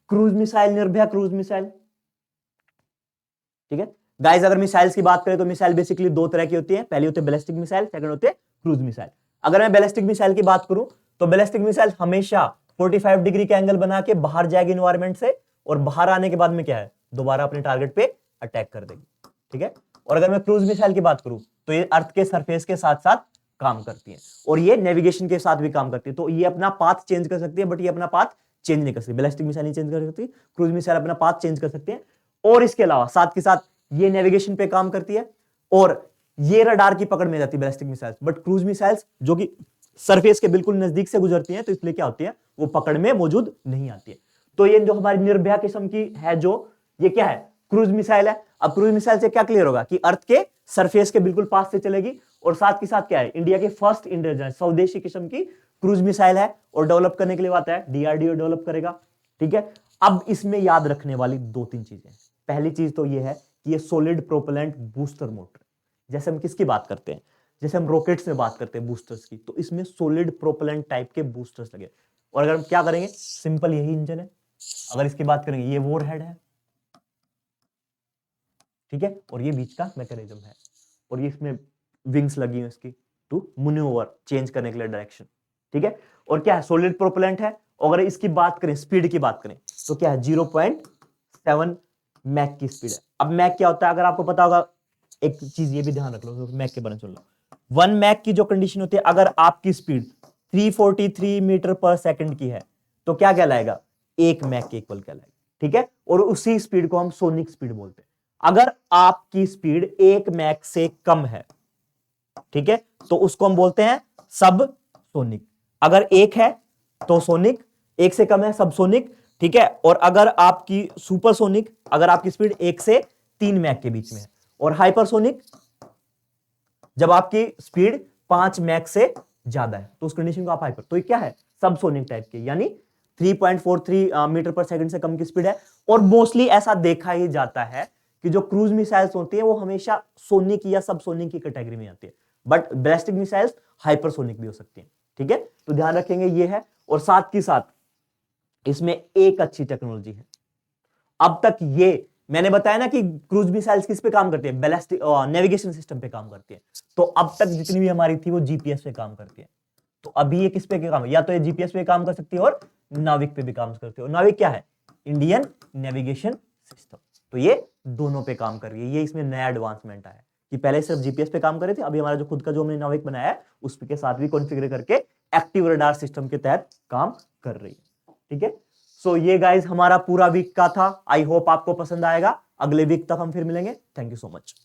cruise missile, Nirbhaya cruise missile. ठीक है गाइस, अगर मिसाइल्स की बात करें तो मिसाइल बेसिकली 2 तरह की होती है, पहली होती है बैलिस्टिक मिसाइल, सेकंड होती है क्रूज मिसाइल। अगर मैं बैलिस्टिक मिसाइल की बात करूं तो बैलिस्टिक मिसाइल हमेशा 45 डिग्री के एंगल बना के बाहर जाएगी एनवायरमेंट से, और बाहर आने के बाद में क्या है, दोबारा अपने टारगेट पे अटैक कर देगी। ठीक है, और अगर मैं क्रूज मिसाइल की बात करूं तो ये अर्थ के सरफेस के साथ साथ काम करती है, और ये नेविगेशन के साथ भी काम करती है। तो ये अपना पाथ चेंज कर सकती है, बट ये अपना पाथ चेंज नहीं कर सकती। बैलिस्टिक मिसाइल नहीं चेंज कर सकती, क्रूज मिसाइल अपना पाथ चेंज कर सकते हैं। और इसके अलावा साथ के साथ ये नेविगेशन पे काम करती है, और ये रडार की पकड़ में जाती है ballistic missiles. But cruise missiles जो कि सरफेस के बिल्कुल नजदीक से गुजरती हैं, तो इसलिए क्या होती है, वो पकड़ में मौजूद नहीं आती है। तो ये जो हमारी निर्भया किस्म की है, जो ये क्या है, क्रूज मिसाइल है। अब क्रूज मिसाइल से क्या क्लियर होगा कि अर्थ के सरफेस के बिल्कुल पास से चलेगी, और साथ के साथ क्या है, इंडिया के फर्स्ट इंडियन स्वदेशी किस्म की क्रूज मिसाइल है, और डेवलप करने के लिए आता है DRDO डेवलप करेगा। ठीक है, अब इसमें याद रखने वाली 2-3 चीजें। पहली चीज तो ये है कि ये सॉलिड प्रोपेलेंट बूस्टर मोटर, जैसे हम किसकी बात करते हैं, जैसे हम रॉकेट्स में बात करते हैं बूस्टर्स की, तो इसमें सॉलिड प्रोपेलेंट टाइप के बूस्टर्स लगे। और अगर हम क्या करेंगे, सिंपल यही इंजन है। अगर इसकी बात करेंगे, ये वॉर हेड है, ठीक है, और ये बीच का मैकेनिज्म है, और ये इसमें विंग्स लगी हैं इसकी टू मैन्यूवर, चेंज करने के लिए डायरेक्शन। ठीक है, और क्या है, सॉलिड प्रोपेलेंट है। अगर इसकी बात करें, स्पीड की बात करें, तो क्या है, 0.7 मैक की स्पीड है। अब मैक क्या होता है, अगर आपको पता होगा, एक चीज ये भी ध्यान रख लो, मैक के बारे में सुन लो। 1 मैक की जो कंडीशन होती है, अगर आपकी स्पीड 343 मीटर पर सेकंड की है, तो क्या कहलाएगा, 1 मैक के इक्वल कहलाएगा। ठीक है, और उसी स्पीड को हम सोनिक स्पीड बोलते हैं। अगर आपकी स्पीड 1 मैक से कम है, ठीक है, तो उसको हम बोलते हैं सब सोनिक। अगर 1 है तो सोनिक, 1 से कम है सब सोनिक। ठीक है, और अगर आपकी सुपरसोनिक, अगर आपकी स्पीड 1 से 3 मैक के बीच में है, और हाइपरसोनिक जब आपकी स्पीड 5 मैक से ज्यादा है, तो उस कंडीशन को आप हाइपर, तो ये क्या है, सबसोनिक टाइप के, यानी 3.43 मीटर पर सेकंड से कम की स्पीड है। और मोस्टली ऐसा देखा ही जाता है कि जो क्रूज मिसाइल्स होती है वो हमेशा सोनिक या सबसोनिक की कैटेगरी में आती है, बट बैलिस्टिक मिसाइल्स हाइपरसोनिक भी हो सकती हैं। ठीक है, तो ध्यान रखेंगे ये है। और साथ की साथ इसमें एक अच्छी टेक्नोलॉजी है, अब तक ये मैंने बताया ना कि क्रूज मिसाइल्स किस पे काम करती है, बैलिस्टिक नेविगेशन सिस्टम पे काम करती है। तो अब तक जितनी भी हमारी थी वो जीपीएस पे काम करती है। तो अभी ये किस पे काम, या तो ये जीपीएस पे काम कर सकती है और नाविक पे भी काम करती है। और नाविक क्या है, इंडियन नेविगेशन सिस्टम। तो ये दोनों पे काम कर रही है। ये इसमें नया एडवांसमेंट आया कि पहले सिर्फ जीपीएस पे काम कर रहे थे, अभी हमारा जो खुद का जो हमने नाविक बनाया है उसके साथ भी कॉन्फ़िगर करके एक्टिव रडार सिस्टम के तहत काम कर रही है। ठीक है, सो ये गाइस हमारा पूरा वीक का था। आई होप आपको पसंद आएगा। अगले वीक तक हम फिर मिलेंगे। Thank you so much.